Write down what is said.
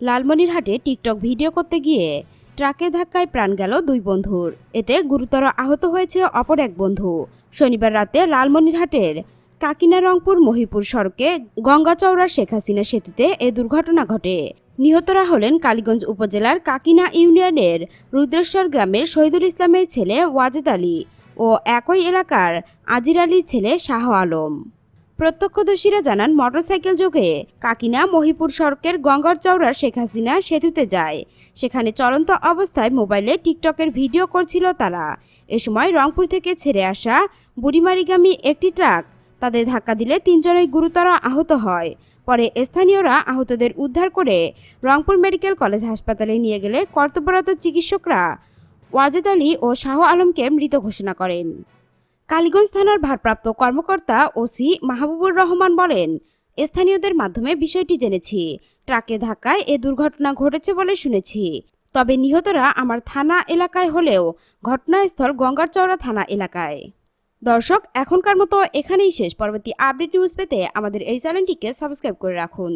লালমনিরহাটে TikTok video করতে গিয়ে ট্রাকে ধাক্কায় প্রাণ গেল দুই বন্ধুর। এতে গুরুতর আহত হয়েছে অপর এক বন্ধু। শনিবার রাতে লালমনিরহাটের কাকিনা রংপুর মহিপুর সড়কে গঙ্গাচওড়া শেখ হাসিনা সেতুতে এ দুর্ঘটনা ঘটে। নিহতরা হলেন কালীগঞ্জ উপজেলার কাকিনা ইউনিয়নের রুদ্রেশ্বর গ্রামের শহীদুল ইসলামের ছেলে ওয়াজেদ আলী ও একই এলাকার আজির আলীর ছেলে শাহ আলম। প্রত্যক্ষদর্শীরা জানান, মোটরসাইকেল যোগে কাকিনা মহিপুর সড়কের গঙ্গাচওড়া শেখ হাসিনা সেতুতে যায়। সেখানে চলন্ত অবস্থায় মোবাইলে টিকটকের ভিডিও করছিল তারা। এ সময় রংপুর থেকে ছেড়ে আসা বুড়িমারিগামী একটি ট্রাক তাদের ধাক্কা দিলে তিনজনই গুরুতর আহত হয়। পরে স্থানীয়রা আহতদের উদ্ধার করে রংপুর মেডিকেল কলেজ হাসপাতালে নিয়ে গেলে কর্তব্যরত চিকিৎসকরা ওয়াজেদ আলী ও শাহ আলমকে মৃত ঘোষণা করেন। কালীগঞ্জ থানার ভারপ্রাপ্ত কর্মকর্তা ওসি মাহবুবুর রহমান বলেন, স্থানীয়দের মাধ্যমে বিষয়টি জেনেছি। ট্রাকের ধাক্কায় এ দুর্ঘটনা ঘটেছে বলে শুনেছি। তবে নিহতরা আমার থানা এলাকায় হলেও ঘটনাস্থল গঙ্গাচওড়া থানা এলাকায়। দর্শক, এখনকার মতো এখানেই শেষ। পরবর্তী আপডেট নিউজ পেতে আমাদের এই চ্যানেলটিকে সাবস্ক্রাইব করে রাখুন।